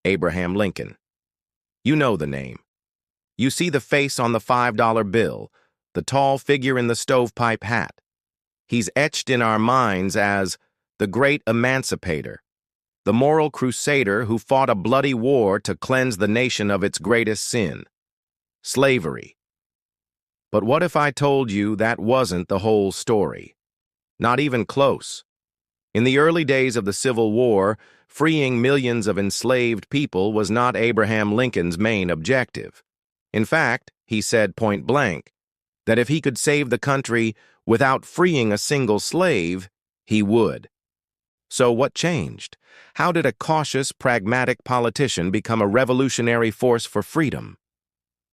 Abraham Lincoln. You know the name. You see the face on the $5 bill, the tall figure in the stovepipe hat. He's etched in our minds as the great emancipator, the moral crusader who fought a bloody war to cleanse the nation of its greatest sin, slavery. But what if I told you that wasn't the whole story? Not even close. In the early days of the Civil War, freeing millions of enslaved people was not Abraham Lincoln's main objective. In fact, he said point blank that if he could save the country without freeing a single slave, he would. So what changed? How did a cautious, pragmatic politician become a revolutionary force for freedom?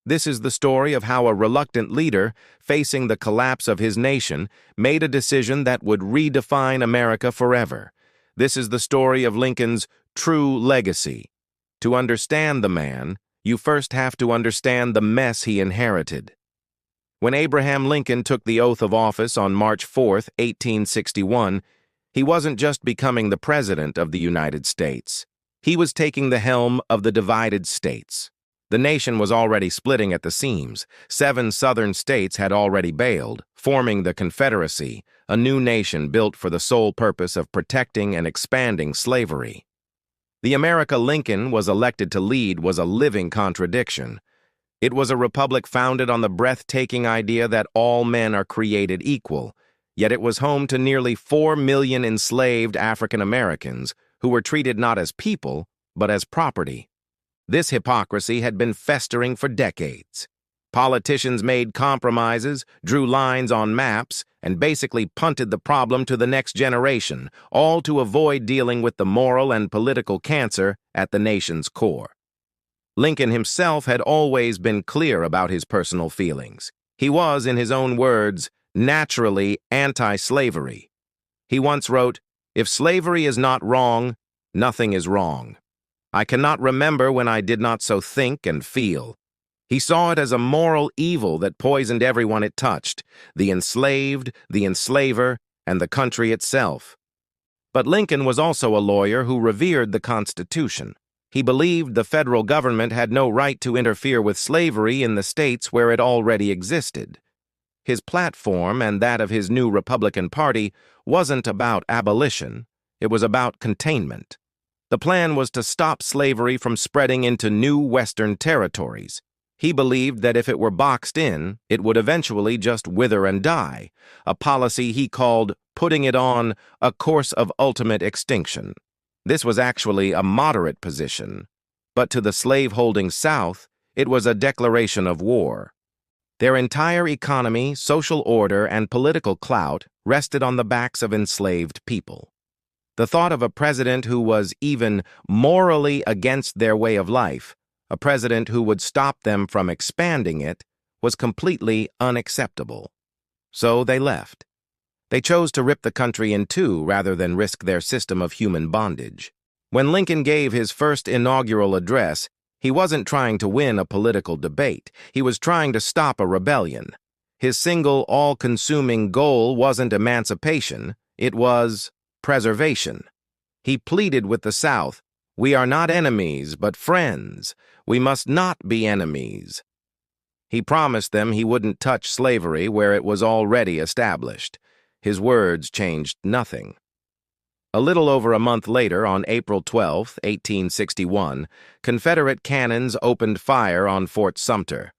This is the story of how a reluctant leader, facing the collapse of his nation, made a decision that would redefine America forever. This is the story of Lincoln's true legacy. To understand the man, you first have to understand the mess he inherited. When Abraham Lincoln took the oath of office on March 4, 1861, he wasn't just becoming the President of the United States. He was taking the helm of the divided states. The nation was already splitting at the seams. 7 southern states had already bailed, forming the Confederacy, a new nation built for the sole purpose of protecting and expanding slavery. The America Lincoln was elected to lead was a living contradiction. It was a republic founded on the breathtaking idea that all men are created equal, yet it was home to nearly 4 million enslaved African Americans who were treated not as people, but as property. This hypocrisy had been festering for decades. Politicians made compromises, drew lines on maps, and basically punted the problem to the next generation, all to avoid dealing with the moral and political cancer at the nation's core. Lincoln himself had always been clear about his personal feelings. He was, in his own words, naturally anti-slavery. He once wrote, "If slavery is not wrong, nothing is wrong. I cannot remember when I did not so think and feel." He saw it as a moral evil that poisoned everyone it touched, the enslaved, the enslaver, and the country itself. But Lincoln was also a lawyer who revered the Constitution. He believed the federal government had no right to interfere with slavery in the states where it already existed. His platform and that of his new Republican Party wasn't about abolition, it was about containment. The plan was to stop slavery from spreading into new Western territories. He believed that if it were boxed in, it would eventually just wither and die, a policy he called putting it on a course of ultimate extinction. This was actually a moderate position, but to the slave-holding South, it was a declaration of war. Their entire economy, social order, and political clout rested on the backs of enslaved people. The thought of a president who was even morally against their way of life, a president who would stop them from expanding it, was completely unacceptable. So they left. They chose to rip the country in two rather than risk their system of human bondage. When Lincoln gave his first inaugural address, he wasn't trying to win a political debate. He was trying to stop a rebellion. His single, all-consuming goal wasn't emancipation, it was preservation. He pleaded with the South, "We are not enemies, but friends. We must not be enemies." He promised them he wouldn't touch slavery where it was already established. His words changed nothing. A little over a month later, on April 12, 1861, Confederate cannons opened fire on Fort Sumter.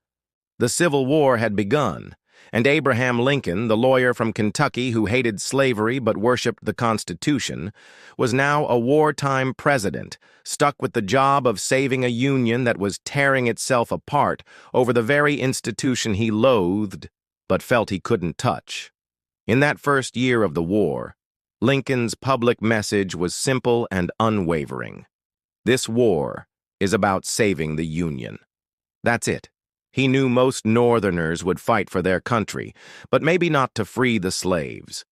The Civil War had begun, and Abraham Lincoln, the lawyer from Kentucky who hated slavery but worshipped the Constitution, was now a wartime president, stuck with the job of saving a union that was tearing itself apart over the very institution he loathed but felt he couldn't touch. In that first year of the war, Lincoln's public message was simple and unwavering. This war is about saving the Union. That's it. He knew most Northerners would fight for their country, but maybe not to free the slaves.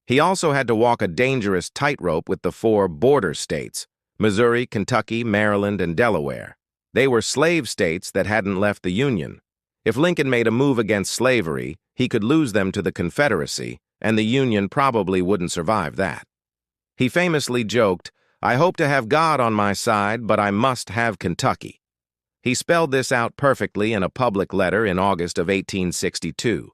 He also had to walk a dangerous tightrope with the 4 border states, Missouri, Kentucky, Maryland, and Delaware. They were slave states that hadn't left the Union. If Lincoln made a move against slavery, he could lose them to the Confederacy, and the Union probably wouldn't survive that. He famously joked, I hope to have God on my side, but I must have Kentucky. He spelled this out perfectly in a public letter in August of 1862.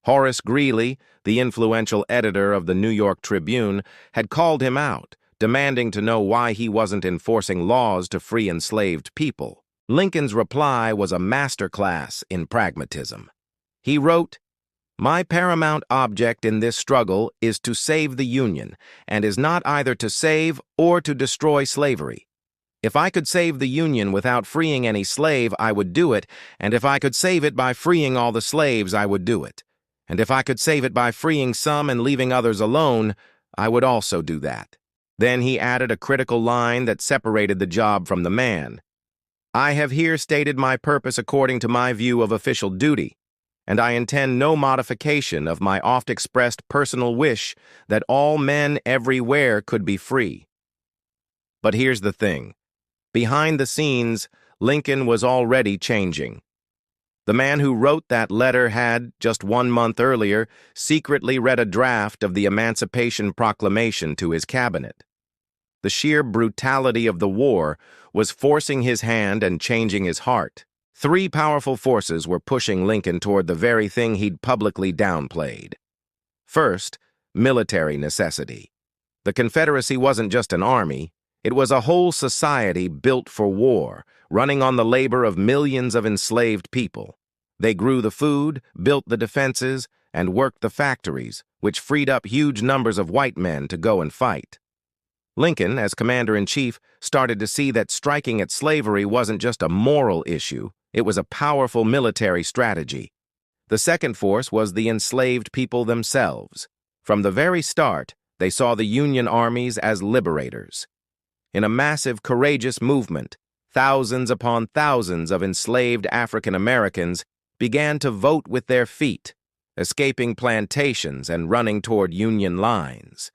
Horace Greeley, the influential editor of the New York Tribune, had called him out, demanding to know why he wasn't enforcing laws to free enslaved people. Lincoln's reply was a masterclass in pragmatism. He wrote, "My paramount object in this struggle is to save the Union, and is not either to save or to destroy slavery. If I could save the Union without freeing any slave, I would do it, and if I could save it by freeing all the slaves, I would do it. And if I could save it by freeing some and leaving others alone, I would also do that." Then he added a critical line that separated the job from the man. "I have here stated my purpose according to my view of official duty, and I intend no modification of my oft-expressed personal wish that all men everywhere could be free." But here's the thing. Behind the scenes, Lincoln was already changing. The man who wrote that letter had, just 1 month earlier, secretly read a draft of the Emancipation Proclamation to his cabinet. The sheer brutality of the war was forcing his hand and changing his heart. 3 powerful forces were pushing Lincoln toward the very thing he'd publicly downplayed. First, military necessity. The Confederacy wasn't just an army, it was a whole society built for war, running on the labor of millions of enslaved people. They grew the food, built the defenses, and worked the factories, which freed up huge numbers of white men to go and fight. Lincoln, as commander-in-chief, started to see that striking at slavery wasn't just a moral issue, it was a powerful military strategy. The second force was the enslaved people themselves. From the very start, they saw the Union armies as liberators. In a massive, courageous movement, thousands upon thousands of enslaved African Americans began to vote with their feet, escaping plantations and running toward Union lines.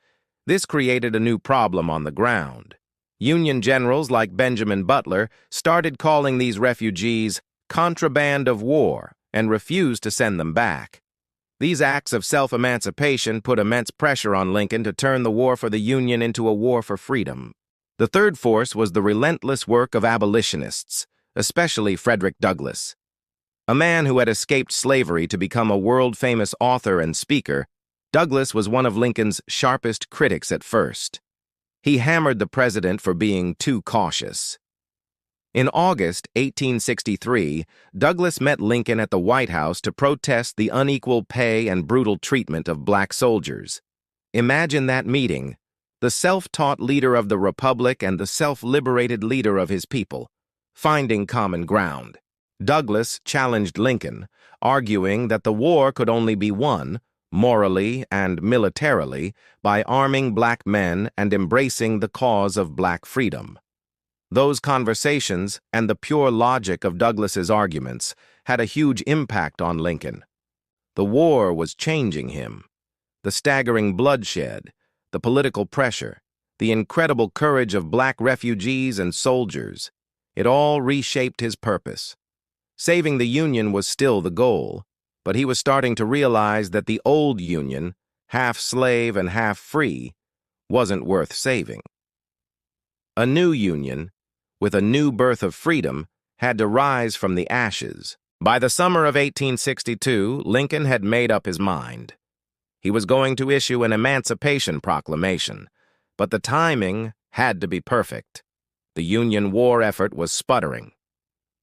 This created a new problem on the ground. Union generals like Benjamin Butler started calling these refugees contraband of war and refused to send them back. These acts of self-emancipation put immense pressure on Lincoln to turn the war for the Union into a war for freedom. The third force was the relentless work of abolitionists, especially Frederick Douglass. A man who had escaped slavery to become a world-famous author and speaker, Douglass was one of Lincoln's sharpest critics at first. He hammered the president for being too cautious. In August 1863, Douglass met Lincoln at the White House to protest the unequal pay and brutal treatment of black soldiers. Imagine that meeting, the self-taught leader of the Republic and the self-liberated leader of his people, finding common ground. Douglass challenged Lincoln, arguing that the war could only be won, morally and militarily, by arming black men and embracing the cause of black freedom. Those conversations and the pure logic of Douglass's arguments had a huge impact on Lincoln. The war was changing him. The staggering bloodshed, the political pressure, the incredible courage of black refugees and soldiers, it all reshaped his purpose. Saving the Union was still the goal, but he was starting to realize that the old Union, half slave and half free, wasn't worth saving. A new Union, with a new birth of freedom, had to rise from the ashes. By the summer of 1862, Lincoln had made up his mind. He was going to issue an Emancipation Proclamation, but the timing had to be perfect. The Union war effort was sputtering.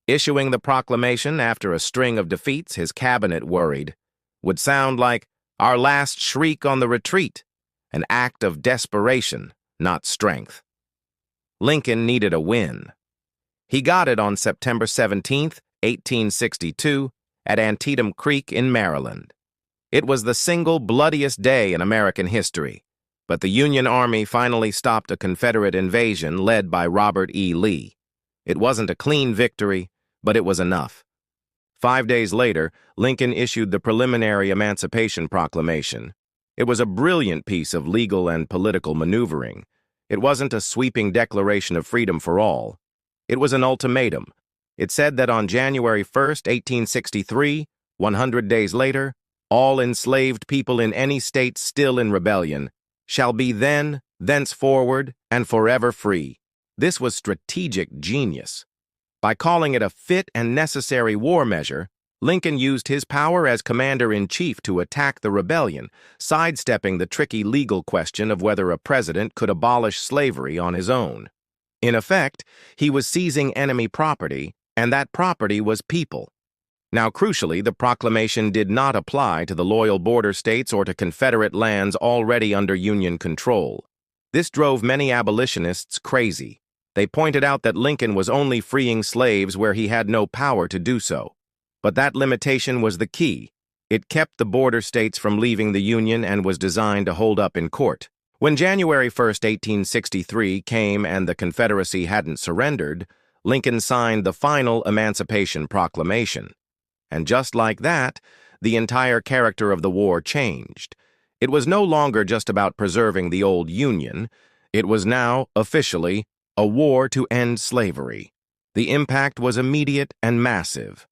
Issuing the proclamation after a string of defeats, his cabinet worried, would sound like our last shriek on the retreat, an act of desperation, not strength. Lincoln needed a win. He got it on September 17, 1862, at Antietam Creek in Maryland. It was the single bloodiest day in American history, but the Union Army finally stopped a Confederate invasion led by Robert E. Lee. It wasn't a clean victory, but it was enough. 5 days later, Lincoln issued the preliminary Emancipation Proclamation. It was a brilliant piece of legal and political maneuvering. It wasn't a sweeping declaration of freedom for all. It was an ultimatum. It said that on January 1, 1863, 100 days later, all enslaved people in any state still in rebellion shall be then, thenceforward and forever free. This was strategic genius. By calling it a fit and necessary war measure, Lincoln used his power as commander-in-chief to attack the rebellion, sidestepping the tricky legal question of whether a president could abolish slavery on his own. In effect, he was seizing enemy property, and that property was people. Now, crucially, the proclamation did not apply to the loyal border states or to Confederate lands already under Union control. This drove many abolitionists crazy. They pointed out that Lincoln was only freeing slaves where he had no power to do so. But that limitation was the key. It kept the border states from leaving the Union and was designed to hold up in court. When January 1, 1863 came and the Confederacy hadn't surrendered, Lincoln signed the final Emancipation Proclamation. And just like that, the entire character of the war changed. It was no longer just about preserving the old Union. It was now, officially, a war to end slavery. The impact was immediate and massive.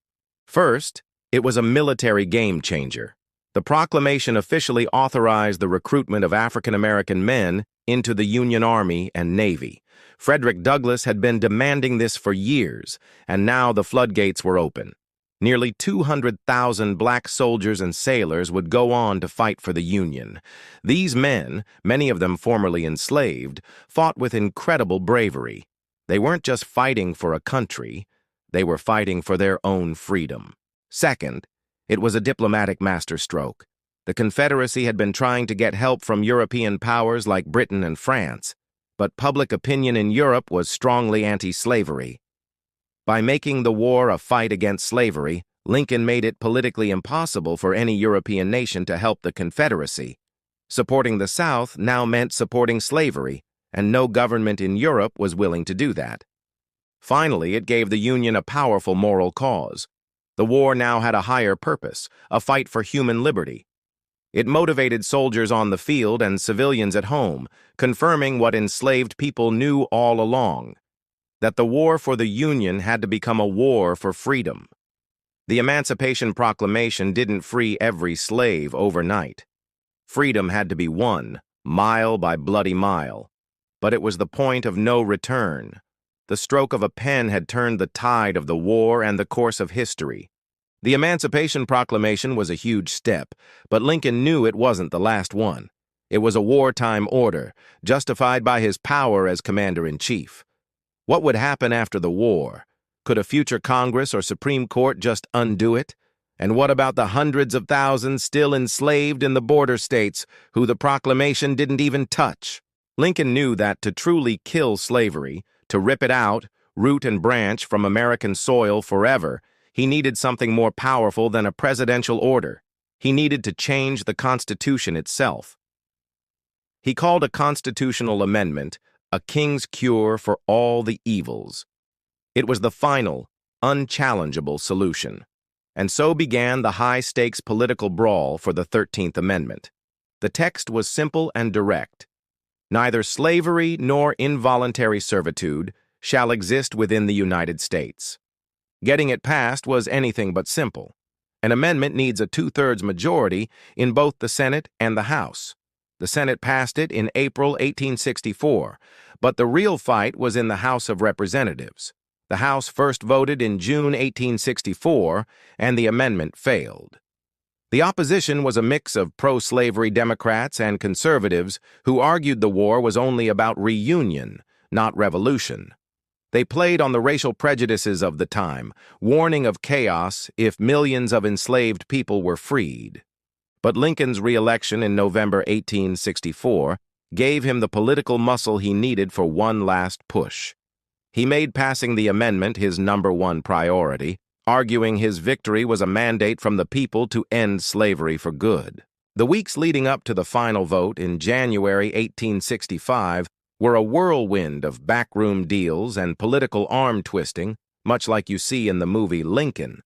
First, it was a military game-changer. The proclamation officially authorized the recruitment of African-American men into the Union Army and Navy. Frederick Douglass had been demanding this for years, and now the floodgates were open. Nearly 200,000 black soldiers and sailors would go on to fight for the Union. These men, many of them formerly enslaved, fought with incredible bravery. They weren't just fighting for a country, they were fighting for their own freedom. Second, it was a diplomatic masterstroke. The Confederacy had been trying to get help from European powers like Britain and France, but public opinion in Europe was strongly anti-slavery. By making the war a fight against slavery, Lincoln made it politically impossible for any European nation to help the Confederacy. Supporting the South now meant supporting slavery, and no government in Europe was willing to do that. Finally, it gave the Union a powerful moral cause. The war now had a higher purpose, a fight for human liberty. It motivated soldiers on the field and civilians at home, confirming what enslaved people knew all along, that the war for the Union had to become a war for freedom. The Emancipation Proclamation didn't free every slave overnight. Freedom had to be won, mile by bloody mile. But it was the point of no return. The stroke of a pen had turned the tide of the war and the course of history. The Emancipation Proclamation was a huge step, but Lincoln knew it wasn't the last one. It was a wartime order, justified by his power as commander-in-chief. What would happen after the war? Could a future Congress or Supreme Court just undo it? And what about the hundreds of thousands still enslaved in the border states who the proclamation didn't even touch? Lincoln knew that to truly kill slavery, to rip it out, root and branch from American soil forever, he needed something more powerful than a presidential order. He needed to change the Constitution itself. He called a constitutional amendment a king's cure for all the evils. It was the final, unchallengeable solution. And so began the high-stakes political brawl for the 13th Amendment. The text was simple and direct. Neither slavery nor involuntary servitude shall exist within the United States. Getting it passed was anything but simple. An amendment needs a two-thirds majority in both the Senate and the House. The Senate passed it in April 1864, but the real fight was in the House of Representatives. The House first voted in June 1864, and the amendment failed. The opposition was a mix of pro-slavery Democrats and conservatives who argued the war was only about reunion, not revolution. They played on the racial prejudices of the time, warning of chaos if millions of enslaved people were freed. But Lincoln's re-election in November 1864 gave him the political muscle he needed for one last push. He made passing the amendment his #1 priority, arguing his victory was a mandate from the people to end slavery for good. The weeks leading up to the final vote in January 1865 were a whirlwind of backroom deals and political arm-twisting, much like you see in the movie Lincoln.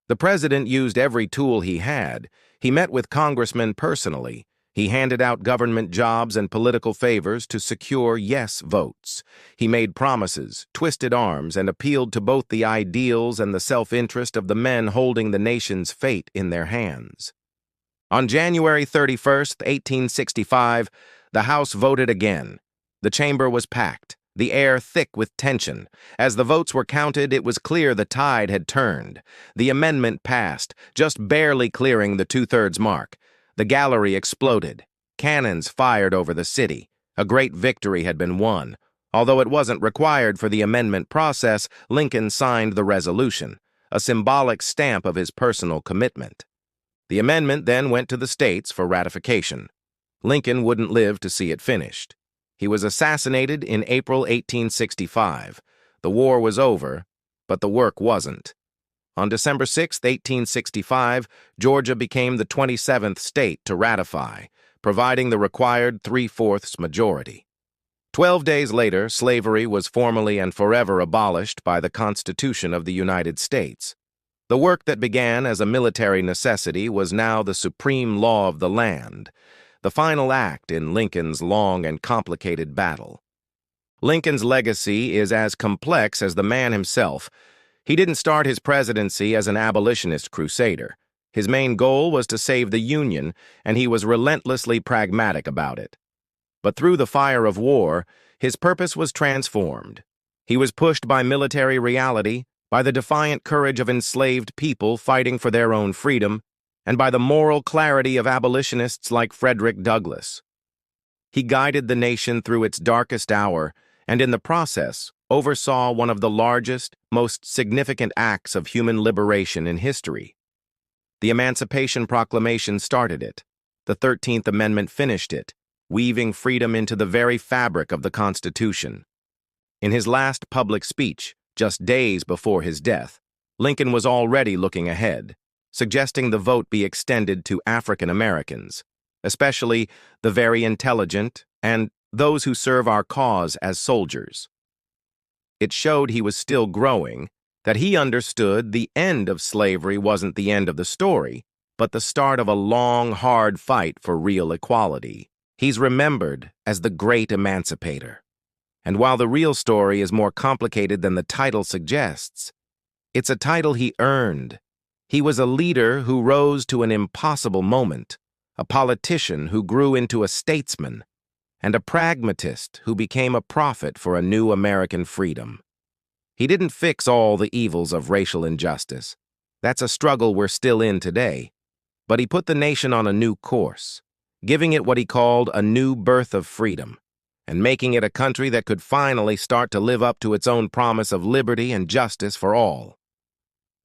The president used every tool he had. He met with congressmen personally. He handed out government jobs and political favors to secure yes votes. He made promises, twisted arms, and appealed to both the ideals and the self-interest of the men holding the nation's fate in their hands. On January 31, 1865, The House voted again. The chamber was packed, the air thick with tension. As the votes were counted, it was clear the tide had turned. The amendment passed, just barely clearing the two-thirds mark. The gallery exploded. Cannons fired over the city. A great victory had been won. Although it wasn't required for the amendment process, Lincoln signed the resolution, a symbolic stamp of his personal commitment. The amendment then went to the states for ratification. Lincoln wouldn't live to see it finished. He was assassinated in April 1865. The war was over, but the work wasn't. On December 6, 1865, Georgia became the 27th state to ratify, providing the required 3/4 majority. 12 days later, slavery was formally and forever abolished by the Constitution of the United States. The work that began as a military necessity was now the supreme law of the land, the final act in Lincoln's long and complicated battle. Lincoln's legacy is as complex as the man himself. He didn't start his presidency as an abolitionist crusader. His main goal was to save the Union, and he was relentlessly pragmatic about it. But through the fire of war, his purpose was transformed. He was pushed by military reality, by the defiant courage of enslaved people fighting for their own freedom, and by the moral clarity of abolitionists like Frederick Douglass. He guided the nation through its darkest hour, and in the process, oversaw one of the largest, most significant acts of human liberation in history. The Emancipation Proclamation started it. The 13th Amendment finished it, weaving freedom into the very fabric of the Constitution. In his last public speech, just days before his death, Lincoln was already looking ahead, suggesting the vote be extended to African Americans, especially the very intelligent and those who serve our cause as soldiers. It showed he was still growing, that he understood the end of slavery wasn't the end of the story, but the start of a long, hard fight for real equality. He's remembered as the great emancipator. And while the real story is more complicated than the title suggests, it's a title he earned. He was a leader who rose to an impossible moment, a politician who grew into a statesman, and a pragmatist who became a prophet for a new American freedom. He didn't fix all the evils of racial injustice. That's a struggle we're still in today. But he put the nation on a new course, giving it what he called a new birth of freedom, and making it a country that could finally start to live up to its own promise of liberty and justice for all.